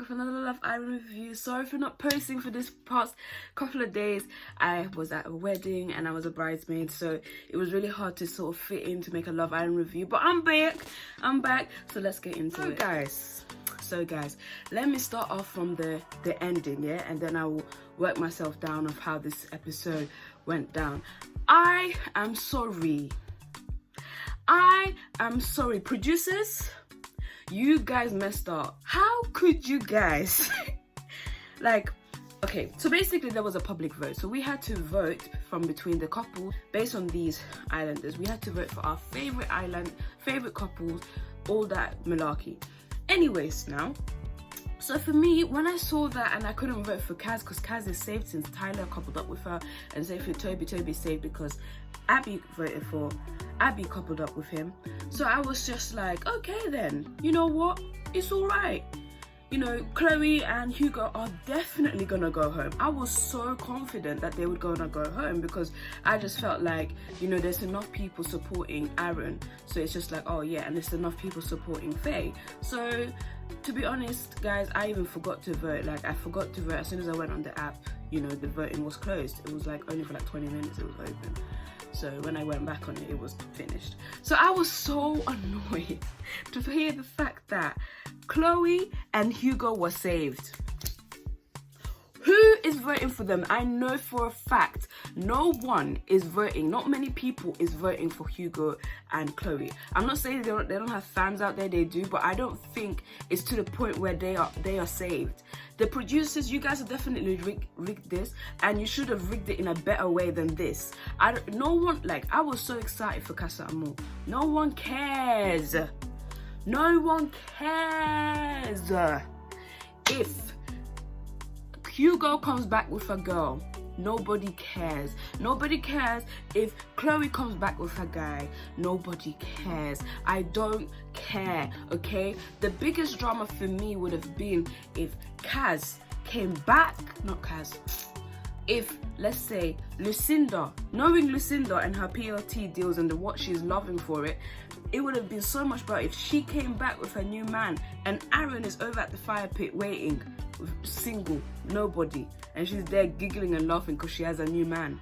with another Love Island review. Sorry for not posting for this past couple of days. I was at a wedding and I was a bridesmaid, so it was really hard to sort of fit in to make a Love Island review, but I'm back, so let's get into it. So guys, let me start off from the ending, yeah, and then I will work myself down of how this episode went down. I am sorry, producers. You guys messed up. How could you guys? Like, okay, so basically there was a public vote. So we had to vote from between the couple based on these islanders. We had to vote for our favorite island, favorite couples, all that malarkey. Anyways, now, so for me, when I saw that and I couldn't vote for Kaz because Kaz is saved since Tyler coupled up with her, and same for Toby saved because Abby voted for Abby coupled up with him. So I was just like, okay then, you know what, it's all right. You know, Chloe and Hugo are definitely gonna go home. I was so confident that they would go home because I just felt like, you know, there's enough people supporting Aaron, so it's just like, oh yeah, and there's enough people supporting Faye. So to be honest, guys, I even forgot to vote. Like, I forgot to vote as soon as I went on the app. You know, the voting was closed. It was like only for like 20 minutes it was open. So when I went back on it, it was finished. So I was so annoyed to hear the fact that Chloe and Hugo were saved. Who is voting for them? I know for a fact no one is voting. Not many people is voting for Hugo and Chloe. I'm not saying they don't have fans out there. They do, but I don't think it's to the point where they are saved. The producers, you guys have definitely rigged this, and you should have rigged it in a better way than this. No one, like, I was so excited for Casa Amor. No one cares. No one cares if Hugo comes back with a girl. Nobody cares. Nobody cares if Chloe comes back with her guy. Nobody cares. I don't care, okay? The biggest drama for me would have been if Kaz came back, not Kaz, if, let's say, Lucinda, knowing Lucinda and her PLT deals and what she's loving for it, it would have been so much better if she came back with her new man and Aaron is over at the fire pit waiting, single, nobody, and she's there giggling and laughing because she has a new man.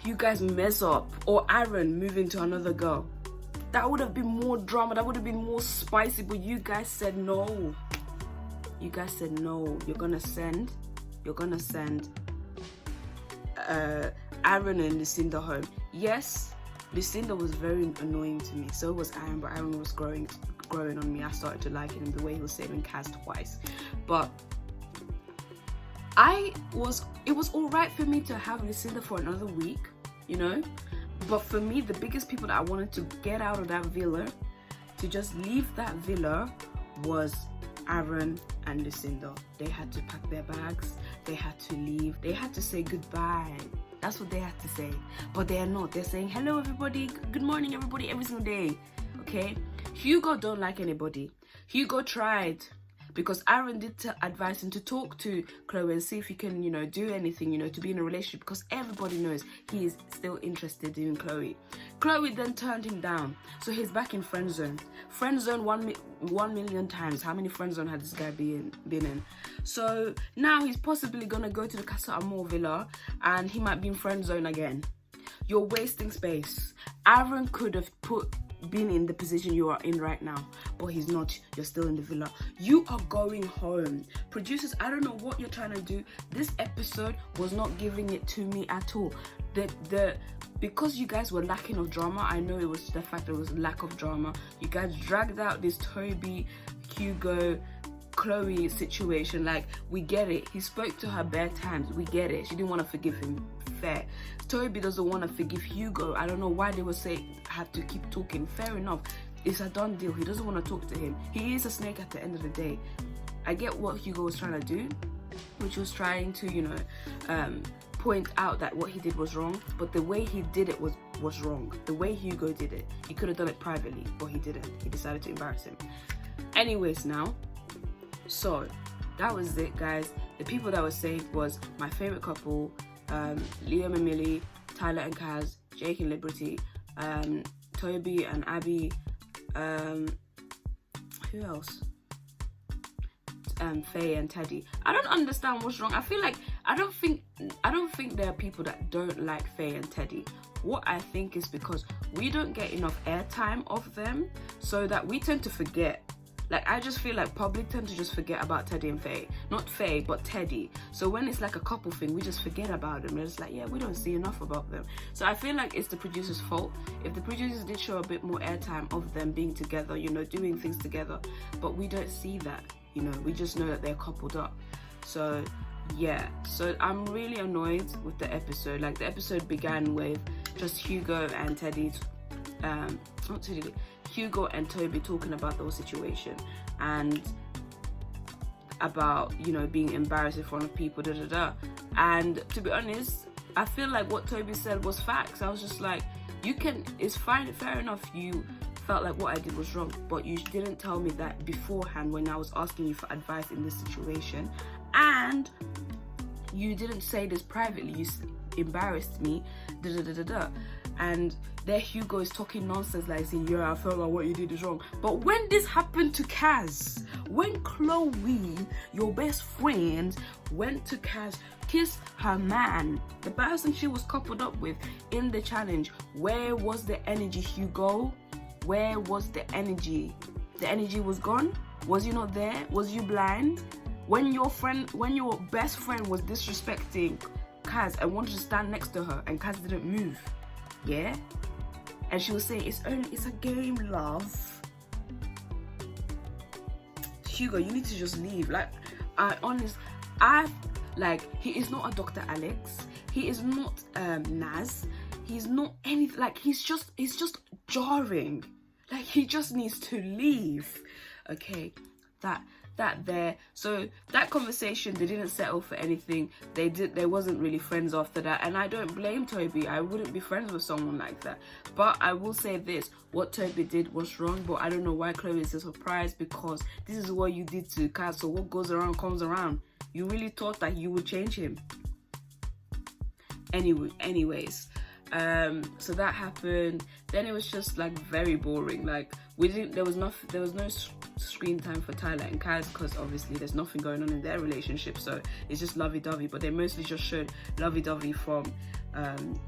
You guys mess up. Or Aaron moving to another girl. That would have been more drama, that would have been more spicy, but you guys said no. You guys said no. You're gonna send Aaron and Lucinda home. Yes, Lucinda was very annoying to me. So was Aaron, but Aaron was growing on me. I started to like him the way he was saving Kaz twice. But it was all right for me to have Lucinda for another week, you know. But for me, the biggest people that I wanted to get out of that villa, to just leave that villa, was Aaron and Lucinda. They had to pack their bags, they had to leave, they had to say goodbye. That's what they had to say. But they are not. They're saying hello everybody, good morning everybody, every single day. Okay? Hugo don't like anybody. Hugo tried, because Aaron did advise him to talk to Chloe and see if he can, you know, do anything, you know, to be in a relationship, because everybody knows he is still interested in Chloe. Chloe then turned him down, so he's back in friend zone. Friend zone 1 million times. How many friend zone had this guy been in? So now he's possibly gonna go to the Casa Amor villa and he might be in friend zone again. You're wasting space. Aaron could have been in the position you are in right now, but he's not. You're still in the villa. You are going home. Producers, I don't know what you're trying to do. This episode was not giving it to me at all. Because you guys were lacking of drama, I know it was the fact there was lack of drama. You guys dragged out this Toby, Hugo, Chloe situation. Like, we get it. He spoke to her bare times. We get it. She didn't want to forgive him. Fair. Toby doesn't want to forgive Hugo. I don't know why they would say have to keep talking. Fair enough. It's a done deal. He doesn't want to talk to him. He is a snake at the end of the day. I get what Hugo was trying to do, which was trying to, you know, point out that what he did was wrong, but the way he did it was wrong. The way Hugo did it, he could have done it privately, but he didn't. He decided to embarrass him. Anyways, now, so that was it, guys. The people that were saved was my favorite couple, Liam and Millie, Tyler and Kaz, Jake and Liberty, Toby and Abby, who else? Faye and Teddy. I don't understand what's wrong. I feel like I don't think there are people that don't like Faye and Teddy. What I think is because we don't get enough airtime of them, so that we tend to forget. Like, I just feel like public tend to just forget about Teddy and Faye. Not Faye, but Teddy. So when it's like a couple thing, we just forget about them. It's like, yeah, we don't see enough about them. So I feel like it's the producer's fault. If the producers did show a bit more airtime of them being together, you know, doing things together, but we don't see that, you know, we just know that they're coupled up. So yeah, so I'm really annoyed with the episode. Like, the episode began with just Hugo and Teddy, Hugo and Toby talking about the whole situation and about, you know, being embarrassed in front of people, and to be honest, I feel like what Toby said was facts. I was just like, it's fine, fair enough, you felt like what I did was wrong, but you didn't tell me that beforehand when I was asking you for advice in this situation, and you didn't say this privately, you embarrassed me, and there Hugo is talking nonsense, like saying, yeah, I felt like what you did is wrong. But when this happened to Kaz, when Chloe, your best friend, went to Kaz, kissed her man, the person she was coupled up with in the challenge, where was the energy, Hugo? Where was the energy? The energy was gone? Was you not there? Was you blind? When your best friend was disrespecting Kaz and wanted to stand next to her and Kaz didn't move, yeah? And she was saying, it's a game, love. Hugo, you need to just leave. Like, he is not a Dr. Alex. He is not Naz. He's not anything. Like, he's just jarring. Like, he just needs to leave. Okay, so that conversation, they didn't settle for anything. They wasn't really friends after that, and I don't blame Toby. I wouldn't be friends with someone like that. But I will say this, what Toby did was wrong, but I don't know why Chloe is so surprised, because this is what you did to Kaz, so what goes around comes around. You really thought that you would change him. Anyways, so that happened. Then it was just like very boring. Like, there was no screen time for Tyler and Kaz, because obviously there's nothing going on in their relationship, so it's just lovey-dovey. But they mostly just showed lovey-dovey from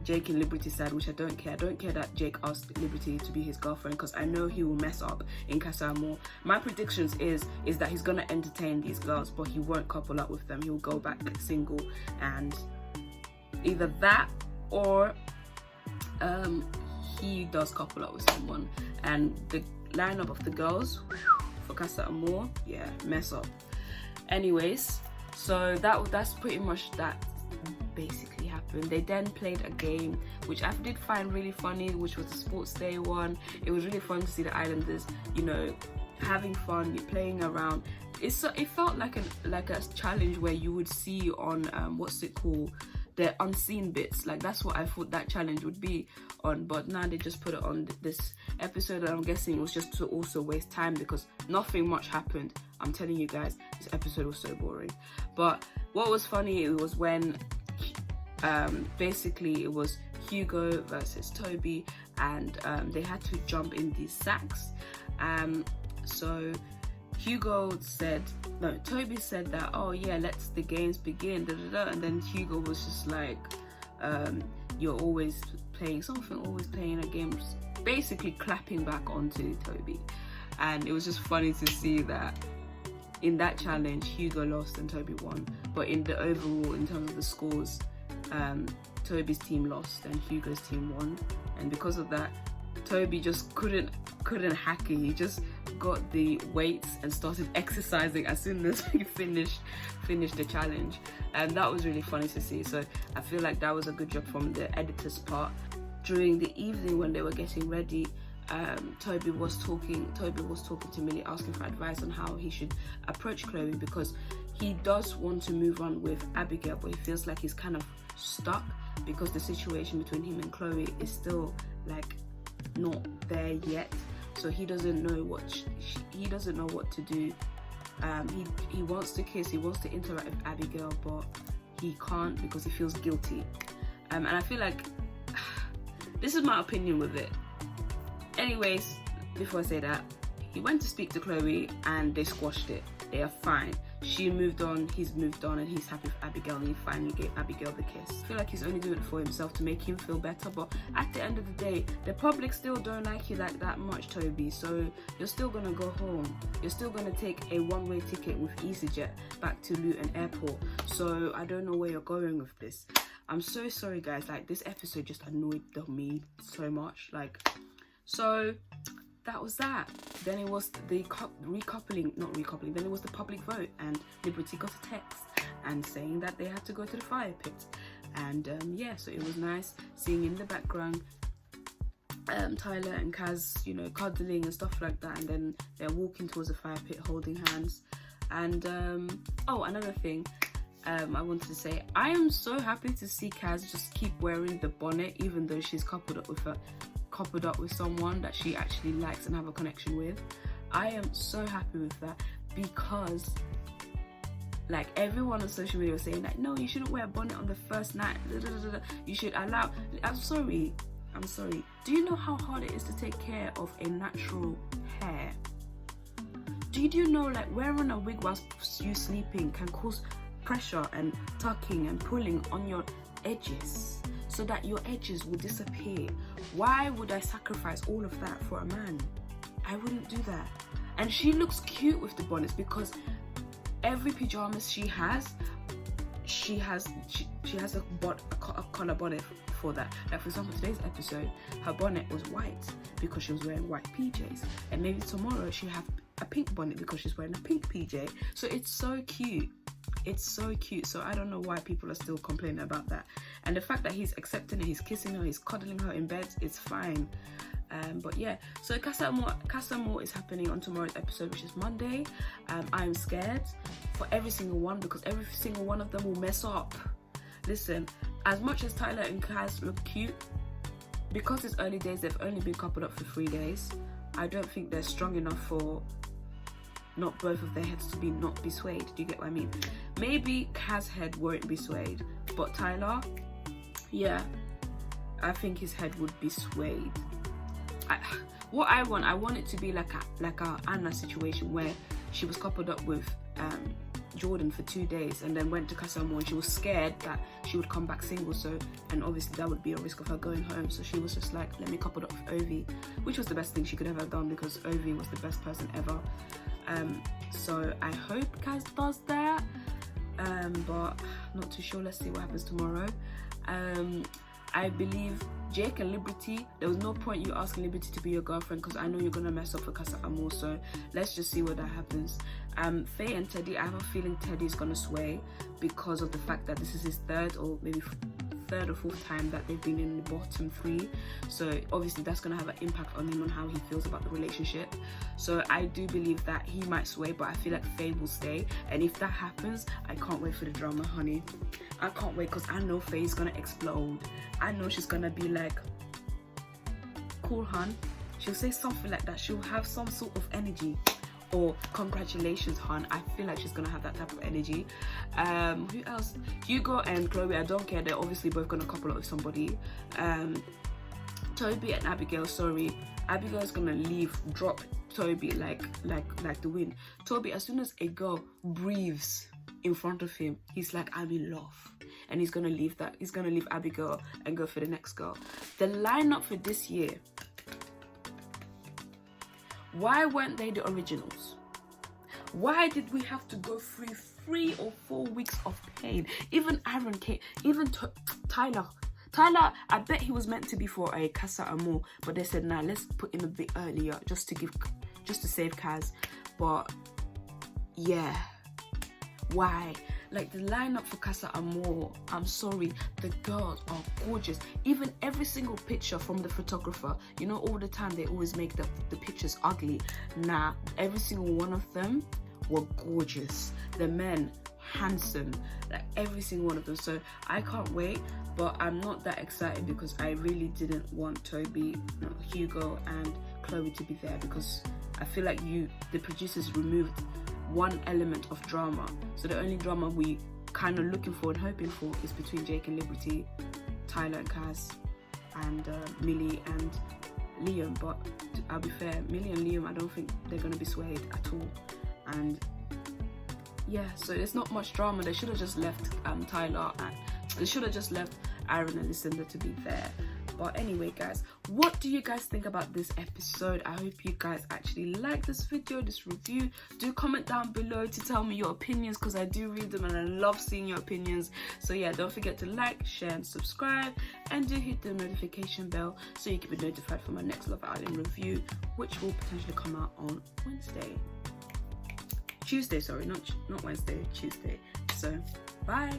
Jake and Liberty's side, which I don't care. I don't care that Jake asked Liberty to be his girlfriend, because I know he will mess up in Casa Amor. My predictions is that he's gonna entertain these girls, but he won't couple up with them. He'll go back single, and either that or he does couple up with someone. And the lineup of the girls for Casa Amor, yeah, mess up. Anyways, so that's pretty much that basically happened. They then played a game which I did find really funny, which was the sports day one. It was really fun to see the Islanders, you know, having fun, playing around. It felt like a challenge where you would see on what's it called, the unseen bits. Like, that's what I thought that challenge would be on, but now they just put it on this episode, and I'm guessing it was just to also waste time, because nothing much happened. I'm telling you guys, this episode was so boring. But what was funny, it was when basically it was Hugo versus Toby, and they had to jump in these sacks. So Toby said that, oh yeah, let's the games begin, and then Hugo was just like, you're always playing a game, basically clapping back onto Toby. And it was just funny to see that in that challenge Hugo lost and Toby won, but in the overall, in terms of the scores, Toby's team lost and Hugo's team won. And because of that, Toby just couldn't hack it. He just got the weights and started exercising as soon as he finished the challenge, and that was really funny to see. So I feel like that was a good job from the editor's part. During the evening when they were getting ready, Toby was talking to Millie, asking for advice on how he should approach Chloe, because he does want to move on with Abigail, but he feels like he's kind of stuck because the situation between him and Chloe is still like not there yet. So he doesn't know what to do. He wants to kiss, he wants to interact with Abigail, but he can't because he feels guilty. And I feel like this is my opinion with it. Anyways, before I say that, he went to speak to Chloe and they squashed it. They are fine. she moved on, he's moved on, and he's happy for Abigail, and he finally gave Abigail the kiss. I feel like he's only doing it for himself to make him feel better, but at the end of the day, the public still don't like you like that much, Toby, so you're still gonna go home. You're still gonna take a one-way ticket with EasyJet back to Luton Airport, so I don't know where you're going with this. I'm so sorry, guys. Like, this episode just annoyed me so much. Like, so that was that. Then it was the then it was the public vote, and Liberty got a text and saying that they had to go to the fire pit. And yeah, so it was nice seeing in the background Tyler and Kaz, you know, cuddling and stuff like that, and then they're walking towards the fire pit holding hands. And oh, another thing I wanted to say, I am so happy to see Kaz just keep wearing the bonnet, even though she's coupled up with someone that she actually likes and have a connection with. I am so happy with that, because like everyone on social media was saying like, no, you shouldn't wear a bonnet on the first night, you should allow. I'm sorry, do you know how hard it is to take care of a natural hair? Do you know, like, wearing a wig whilst you sleeping can cause pressure and tucking and pulling on your edges so that your edges will disappear? Why would I sacrifice all of that for a man? I wouldn't do that. And she looks cute with the bonnets, because every pajamas she has a collar bonnet for that. Like, for example, today's episode, her bonnet was white because she was wearing white PJs, and maybe tomorrow she'll have a pink bonnet because she's wearing a pink PJ. So it's so cute. It's so cute. So I don't know why people are still complaining about that. And the fact that he's accepting it, he's kissing her, he's cuddling her in bed, it's fine. But yeah, so Casa Amor is happening on tomorrow's episode, which is Monday. I'm scared for every single one, because every single one of them will mess up. Listen, as much as Tyler and Kaz look cute, because it's early days, they've only been coupled up for 3 days. I don't think they're strong enough for not both of their heads to not be swayed. Do you get what I mean? Maybe Kaz's head won't be swayed, but Tyler, yeah, I think his head would be swayed. I want it to be like a Anna situation, where she was coupled up with Jordan for 2 days and then went to Casa Amor, and she was scared that she would come back single, so, and obviously that would be a risk of her going home, so she was just like, let me couple up with Ovi, which was the best thing she could ever have done, because Ovi was the best person ever. So I hope Kaz does that, but not too sure. Let's see what happens tomorrow. I believe Jake and Liberty, there was no point you asking Liberty to be your girlfriend, because I know you're gonna mess up for Casa Amor, so let's just see what that happens. Faye and Teddy, I have a feeling Teddy's gonna sway, because of the fact that this is his third or fourth time that they've been in the bottom 3, so obviously that's going to have an impact on him, on how he feels about the relationship. So I do believe that he might sway, but I feel like Faye will stay, and if that happens, I can't wait for the drama, honey. I can't wait, because I know Faye's going to explode. I know she's going to be like, cool, hun. She'll say something like that. She'll have some sort of energy, or congratulations, hon. I feel like she's gonna have that type of energy. Who else? Hugo and Chloe, I don't care, they're obviously both gonna couple up with somebody. Toby and Abigail, sorry, Abigail's gonna drop Toby like the wind. Toby, as soon as a girl breathes in front of him, he's like, I'm in love, and he's gonna leave Abigail and go for the next girl. The lineup for this year, why weren't they the originals? Why did we have to go through 3 or 4 weeks of pain? Even Aaron came, even Tyler, I bet he was meant to be for a Casa Amor, but they said, nah, let's put him a bit earlier, just to save Kaz. But yeah, why? Like, the lineup for Casa Amor, I'm sorry, the girls are gorgeous. Even every single picture from the photographer, you know, all the time they always make the pictures ugly. Nah, every single one of them were gorgeous. The men, handsome, like every single one of them. So I can't wait, but I'm not that excited, because I really didn't want Toby, Hugo and Chloe to be there, because I feel like the producers removed one element of drama. So the only drama we kind of looking for and hoping for is between Jake and Liberty, Tyler and Kaz, and Millie and Liam. But I'll be fair, Millie and Liam, I don't think they're going to be swayed at all. And yeah, so there's not much drama. They should have just left Tyler, and they should have just left Aaron and Lucinda to be there. But anyway, guys, what do you guys think about this episode? I hope you guys actually like this video, this review. Do comment down below to tell me your opinions, because I do read them and I love seeing your opinions. So yeah, don't forget to like, share and subscribe, and do hit the notification bell so you can be notified for my next Love Island review, which will potentially come out on Tuesday, sorry, not Wednesday, Tuesday. So bye.